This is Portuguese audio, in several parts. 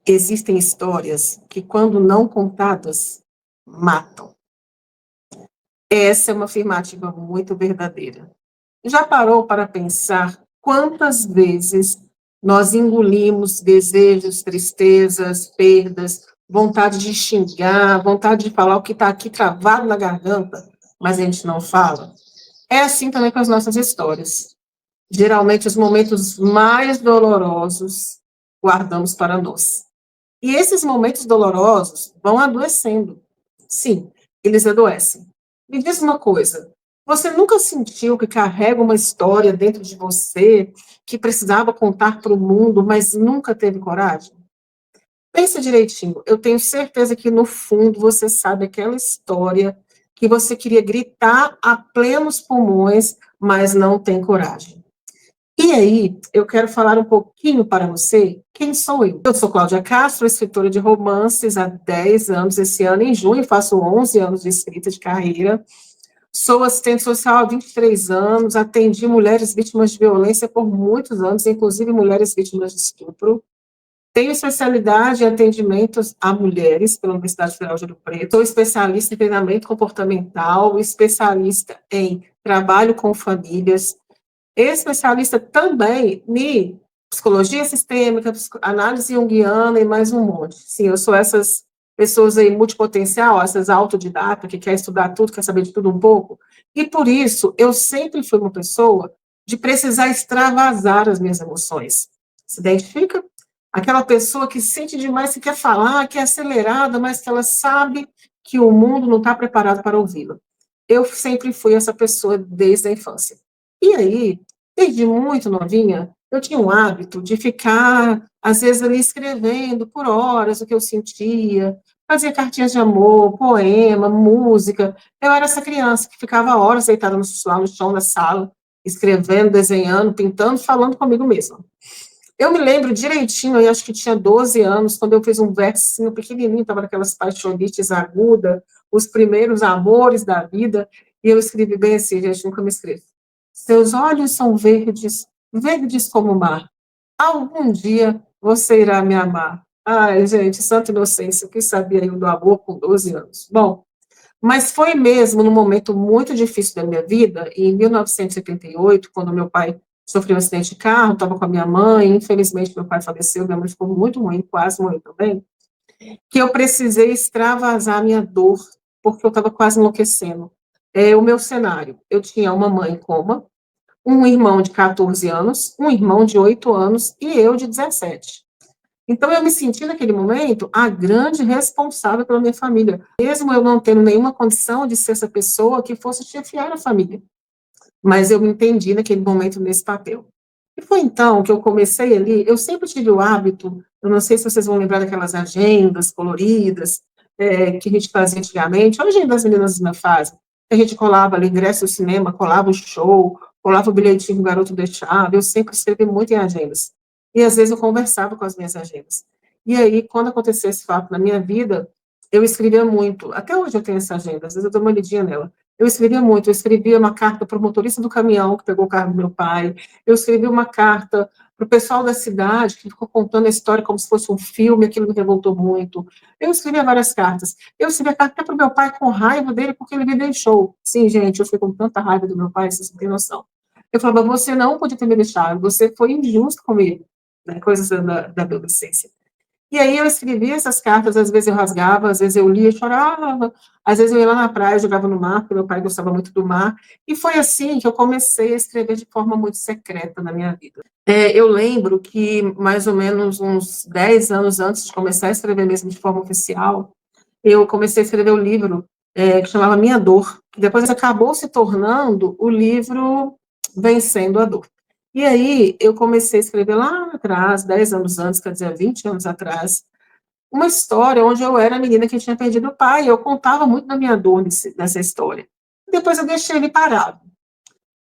Existem histórias que, quando não contadas, matam. Essa é uma afirmativa muito verdadeira. Já parou para pensar quantas vezes nós engolimos desejos, tristezas, perdas, vontade de xingar, vontade de falar o que está aqui travado na garganta, mas a gente não fala? É assim também com as nossas histórias. Geralmente, os momentos mais dolorosos guardamos para nós. E esses momentos dolorosos vão adoecendo. Sim, eles adoecem. Me diz uma coisa, você nunca sentiu que carrega uma história dentro de você que precisava contar para o mundo, mas nunca teve coragem? Pensa direitinho, eu tenho certeza que no fundo você sabe aquela história que você queria gritar a plenos pulmões, mas não tem coragem. E aí, eu quero falar um pouquinho para você quem sou eu. Eu sou Cláudia Castro, escritora de romances há 10 anos. Esse ano, em junho, faço 11 anos de escrita de carreira. Sou assistente social há 23 anos, atendi mulheres vítimas de violência por muitos anos, inclusive mulheres vítimas de estupro. Tenho especialidade em atendimentos a mulheres pela Universidade Federal de Ouro Preto. Sou especialista em treinamento comportamental, especialista em trabalho com famílias, especialista também em psicologia sistêmica, análise junguiana e mais um monte. Sim, eu sou essas pessoas aí multipotencial, essas autodidatas que quer estudar tudo, quer saber de tudo um pouco. E por isso, eu sempre fui uma pessoa de precisar extravasar as minhas emoções. Se identifica? Aquela pessoa que sente demais, que quer falar, que é acelerada, mas que ela sabe que o mundo não está preparado para ouvi-la. Eu sempre fui essa pessoa desde a infância. E aí, desde muito novinha, eu tinha um hábito de ficar, às vezes, ali escrevendo por horas o que eu sentia, fazia cartinhas de amor, poema, música. Eu era essa criança que ficava horas deitada no chão da sala, escrevendo, desenhando, pintando, falando comigo mesma. Eu me lembro direitinho, eu acho que tinha 12 anos, quando eu fiz um versinho pequenininho, estava naquelas paixonites agudas, os primeiros amores da vida, e eu escrevi bem assim, gente, nunca me escrevo. Seus olhos são verdes, verdes como o mar. Algum dia você irá me amar. Ai, gente, santa inocência, o que sabia eu do amor com 12 anos? Bom, mas foi mesmo num momento muito difícil da minha vida, em 1978, quando meu pai sofreu um acidente de carro, estava com a minha mãe, infelizmente meu pai faleceu, minha mãe ficou muito ruim, quase morreu também, que eu precisei extravasar a minha dor, porque eu estava quase enlouquecendo. O meu cenário, eu tinha uma mãe em coma, um irmão de 14 anos, um irmão de 8 anos e eu de 17. Então, eu me senti, naquele momento, a grande responsável pela minha família, mesmo eu não tendo nenhuma condição de ser essa pessoa que fosse chefiar a família. Mas eu me entendi, naquele momento, nesse papel. E foi então que eu comecei ali, eu sempre tive o hábito, eu não sei se vocês vão lembrar daquelas agendas coloridas, que a gente fazia antigamente, a agenda das meninas da minha fase, a gente colava ali ingresso do cinema, colava o show, colava o bilhetinho que o garoto deixava, eu sempre escrevi muito em agendas. E às vezes eu conversava com as minhas agendas. E aí, quando aconteceu esse fato na minha vida, eu escrevia muito. Até hoje eu tenho essa agenda, às vezes eu dou uma lidinha nela. Eu escrevia muito, eu escrevia uma carta para o motorista do caminhão que pegou o carro do meu pai, eu escrevi uma carta para o pessoal da cidade, que ficou contando a história como se fosse um filme, aquilo me revoltou muito. Eu escrevia várias cartas. Eu escrevi a carta para o meu pai com raiva dele, porque ele me deixou. Sim, gente, eu fiquei com tanta raiva do meu pai, vocês não têm noção. Eu falava, você não podia ter me deixado, você foi injusto comigo, né? Coisas da adolescência. E aí eu escrevia essas cartas, às vezes eu rasgava, às vezes eu lia e chorava, às vezes eu ia lá na praia, jogava no mar, porque meu pai gostava muito do mar, e foi assim que eu comecei a escrever de forma muito secreta na minha vida. Eu lembro que, mais ou menos uns 10 anos antes de começar a escrever mesmo de forma oficial, eu comecei a escrever um livro que chamava Minha Dor, que depois acabou se tornando o livro Vencendo a Dor. E aí, eu comecei a escrever lá atrás, 10 anos antes, quer dizer, 20 anos atrás, uma história onde eu era a menina que tinha perdido o pai, eu contava muito da minha dor nessa história. Depois eu deixei ele parado.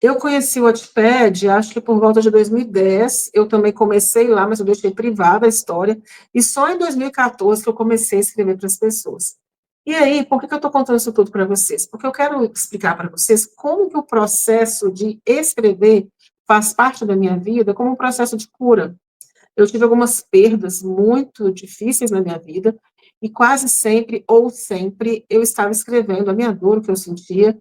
Eu conheci o Wattpad, acho que por volta de 2010, eu também comecei lá, mas eu deixei privada a história, e só em 2014 que eu comecei a escrever para as pessoas. E aí, por que eu estou contando isso tudo para vocês? Porque eu quero explicar para vocês como que o processo de escrever faz parte da minha vida como um processo de cura. eu tive algumas perdas muito difíceis na minha vida, e quase sempre, ou sempre, eu estava escrevendo a minha dor, o que eu sentia,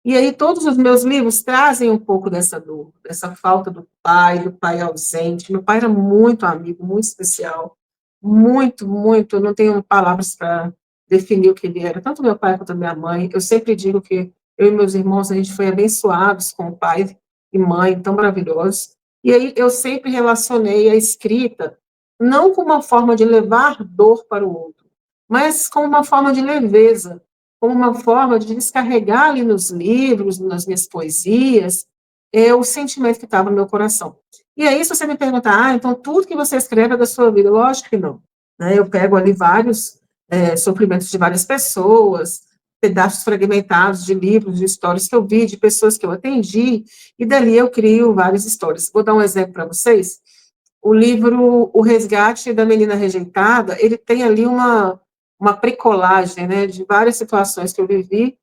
e aí todos os meus livros trazem um pouco dessa dor, dessa falta do pai ausente. Meu pai era muito amigo, muito especial, muito, muito, eu não tenho palavras para definir o que ele era, tanto meu pai quanto minha mãe. Eu sempre digo que eu e meus irmãos, a gente foi abençoados com pai e mãe tão maravilhosos. E aí eu sempre relacionei a escrita não como uma forma de levar dor para o outro, mas como uma forma de leveza, como uma forma de descarregar ali nos livros, nas minhas poesias, o sentimento que estava no meu coração. E aí, se você me perguntar, então tudo que você escreve é da sua vida? Lógico que não. Né? Eu pego ali vários sofrimentos de várias pessoas, pedaços fragmentados de livros, de histórias que eu vi, de pessoas que eu atendi, e dali eu crio várias histórias. Vou dar um exemplo para vocês. O livro O Resgate da Menina Rejeitada, ele tem ali uma bricolagem, né, de várias situações que eu vivi.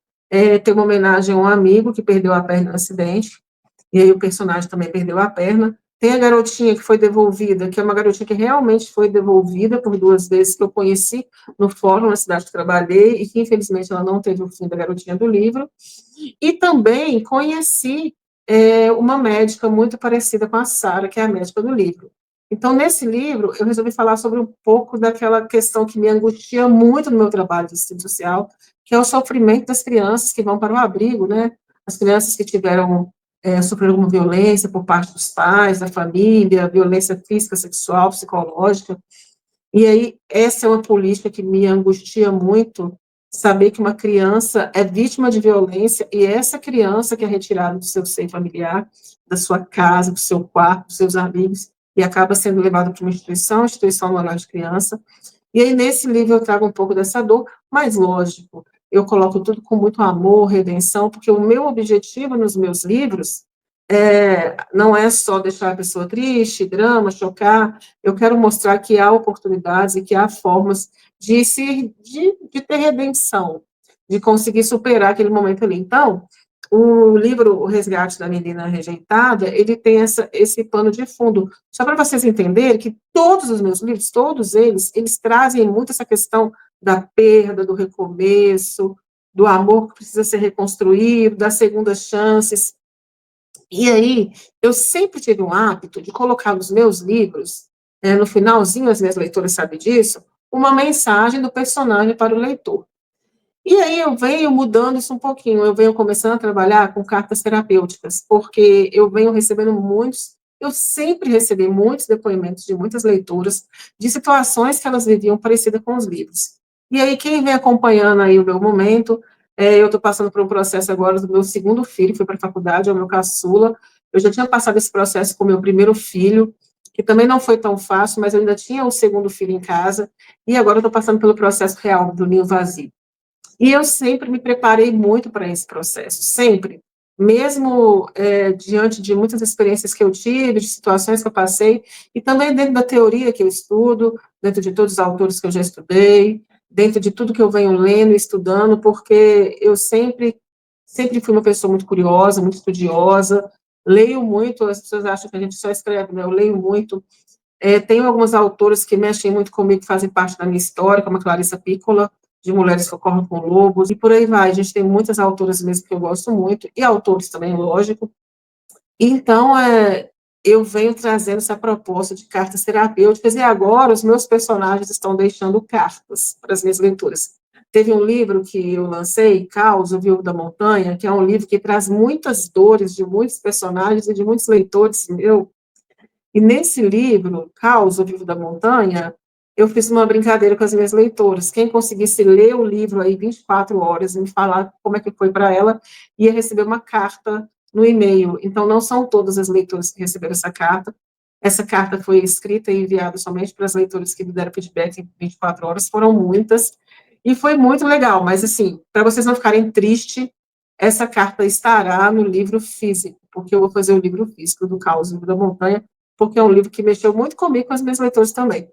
Tem uma homenagem a um amigo que perdeu a perna no acidente, e aí o personagem também perdeu a perna. Tem a garotinha que foi devolvida, que é uma garotinha que realmente foi devolvida por 2 vezes, que eu conheci no fórum, na cidade que trabalhei, e que infelizmente ela não teve o fim da garotinha do livro. E também conheci uma médica muito parecida com a Sara, que é a médica do livro. Então, nesse livro, eu resolvi falar sobre um pouco daquela questão que me angustia muito no meu trabalho de assistente social, que é o sofrimento das crianças que vão para o abrigo, né? As crianças que tiveram, sofreram alguma violência por parte dos pais, da família, violência física, sexual, psicológica. E aí, essa é uma política que me angustia muito, saber que uma criança é vítima de violência e essa criança que é retirada do seu seio familiar, da sua casa, do seu quarto, dos seus amigos, e acaba sendo levada para uma instituição, instituição no lar de criança. E aí, nesse livro, eu trago um pouco dessa dor, mas lógico, eu coloco tudo com muito amor, redenção, porque o meu objetivo nos meus livros não é só deixar a pessoa triste, drama, chocar, eu quero mostrar que há oportunidades e que há formas de ter redenção, de conseguir superar aquele momento ali. Então, o livro O Resgate da Menina Rejeitada, ele tem esse pano de fundo, só para vocês entenderem que todos os meus livros, todos eles trazem muito essa questão da perda, do recomeço, do amor que precisa ser reconstruído, das segundas chances. E aí, eu sempre tive um hábito de colocar nos meus livros, no finalzinho, as minhas leitoras sabem disso, uma mensagem do personagem para o leitor. E aí eu venho mudando isso um pouquinho, eu venho começando a trabalhar com cartas terapêuticas, porque eu venho recebendo eu sempre recebi muitos depoimentos de muitas leitoras, de situações que elas viviam parecidas com os livros. E aí, quem vem acompanhando aí o meu momento, eu estou passando por um processo agora do meu segundo filho, que foi para a faculdade, é o meu caçula, eu já tinha passado esse processo com o meu primeiro filho, que também não foi tão fácil, mas eu ainda tinha o segundo filho em casa, e agora eu estou passando pelo processo real do ninho vazio. E eu sempre me preparei muito para esse processo, sempre. Mesmo diante de muitas experiências que eu tive, de situações que eu passei, e também dentro da teoria que eu estudo, dentro de todos os autores que eu já estudei, dentro de tudo que eu venho lendo e estudando, porque eu sempre fui uma pessoa muito curiosa, muito estudiosa, leio muito, as pessoas acham que a gente só escreve, né? Eu leio muito. Tenho algumas autoras que mexem muito comigo, que fazem parte da minha história, como a Clarissa Piccola, de Mulheres que Correm com Lobos, e por aí vai. A gente tem muitas autoras mesmo que eu gosto muito, e autores também, lógico. Então, eu venho trazendo essa proposta de cartas terapêuticas, e agora os meus personagens estão deixando cartas para as minhas leituras. Teve um livro que eu lancei, Caos, o Vivo da Montanha, que é um livro que traz muitas dores de muitos personagens e de muitos leitores meu. E nesse livro, Caos, o Vivo da Montanha, eu fiz uma brincadeira com as minhas leitoras. Quem conseguisse ler o livro aí 24 horas e me falar como é que foi para ela, ia receber uma carta no e-mail. Então, não são todas as leitoras que receberam essa carta. Essa carta foi escrita e enviada somente para as leitoras que me deram feedback em 24 horas, foram muitas, e foi muito legal. Mas, assim, para vocês não ficarem tristes, essa carta estará no livro físico, porque eu vou fazer o livro físico do Caos, o Livro da Montanha, porque é um livro que mexeu muito comigo, com as minhas leitoras também.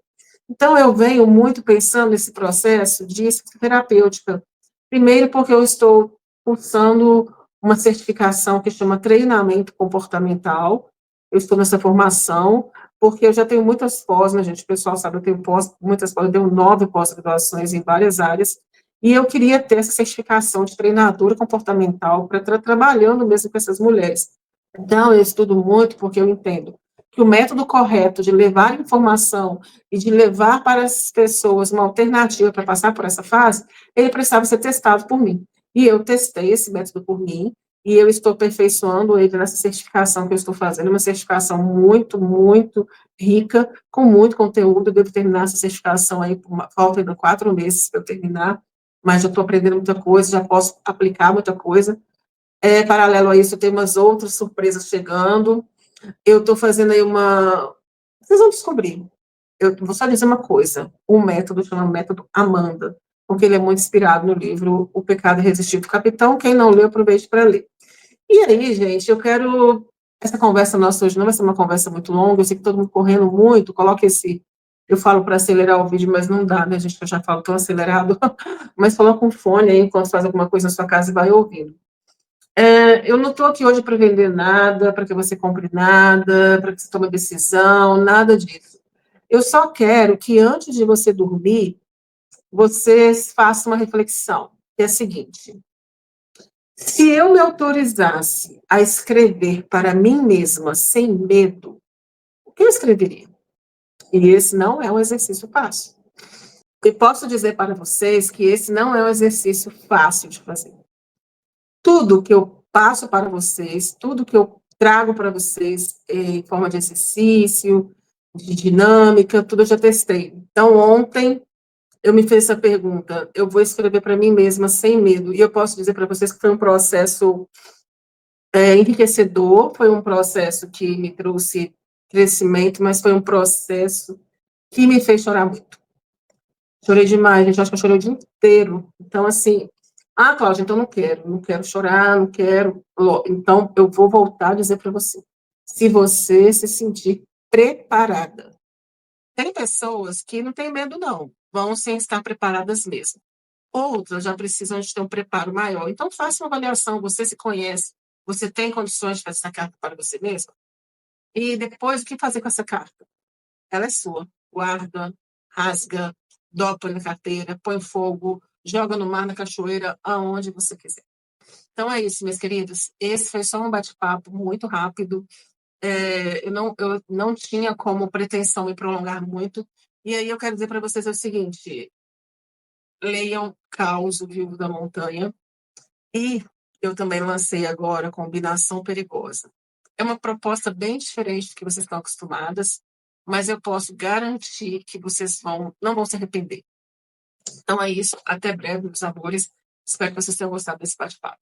Então, eu venho muito pensando nesse processo de escrita terapêutica. Primeiro, porque eu estou cursando uma certificação que chama treinamento comportamental, eu estou nessa formação, porque eu já tenho muitas pós, né, gente? O pessoal sabe, eu tenho muitas pós, eu tenho 9 pós-graduações em várias áreas, e eu queria ter essa certificação de treinadora comportamental para estar trabalhando mesmo com essas mulheres. Então, eu estudo muito porque eu entendo que o método correto de levar informação e de levar para as pessoas uma alternativa para passar por essa fase, ele precisava ser testado por mim. E eu testei esse método por mim, e eu estou aperfeiçoando ele nessa certificação que eu estou fazendo, uma certificação muito, muito rica, com muito conteúdo. Eu devo terminar essa certificação aí, falta ainda 4 meses para eu terminar, mas já estou aprendendo muita coisa, já posso aplicar muita coisa. Paralelo a isso, eu tenho umas outras surpresas chegando. Eu estou fazendo aí uma. Vocês vão descobrir. Eu vou só dizer uma coisa: o método chama método Amanda, porque ele é muito inspirado no livro O Pecado Irresistível do Capitão. Quem não leu, aproveite para ler. E aí, gente, eu quero. Essa conversa nossa hoje não vai ser uma conversa muito longa, eu sei que todo mundo correndo muito, coloque esse. Eu falo para acelerar o vídeo, mas não dá, né, gente? Eu já falo tão acelerado. Mas coloca um fone aí enquanto faz alguma coisa na sua casa e vai ouvindo. Eu não estou aqui hoje para vender nada, para que você compre nada, para que você tome decisão, nada disso. Eu só quero que antes de você dormir, você faça uma reflexão, que é a seguinte: se eu me autorizasse a escrever para mim mesma sem medo, o que eu escreveria? E esse não é um exercício fácil. E posso dizer para vocês que esse não é um exercício fácil de fazer. Tudo que eu passo para vocês, tudo que eu trago para vocês em forma de exercício, de dinâmica, tudo eu já testei. Então, ontem eu me fiz essa pergunta: eu vou escrever para mim mesma sem medo. E eu posso dizer para vocês que foi um processo enriquecedor, foi um processo que me trouxe crescimento, mas foi um processo que me fez chorar muito. Chorei demais, gente, acho que eu chorei o dia inteiro. Então, assim, Cláudia, então não quero chorar, não quero. Então, eu vou voltar a dizer para você: se você se sentir preparada. Tem pessoas que não têm medo, não, vão sem estar preparadas mesmo. Outras já precisam de ter um preparo maior. Então, faça uma avaliação, você se conhece, você tem condições de fazer essa carta para você mesma? E depois, o que fazer com essa carta? Ela é sua. Guarda, rasga, dobra na carteira, põe fogo, joga no mar, na cachoeira, aonde você quiser. Então é isso, meus queridos. Esse foi só um bate-papo muito rápido. Eu não tinha como pretensão me prolongar muito. E aí eu quero dizer para vocês o seguinte: leiam Caos, o Vivo da Montanha. E eu também lancei agora a Combinação Perigosa. É uma proposta bem diferente do que vocês estão acostumadas, mas eu posso garantir que vocês não vão se arrepender. Então é isso. Até breve, meus amores. Espero que vocês tenham gostado desse bate-papo.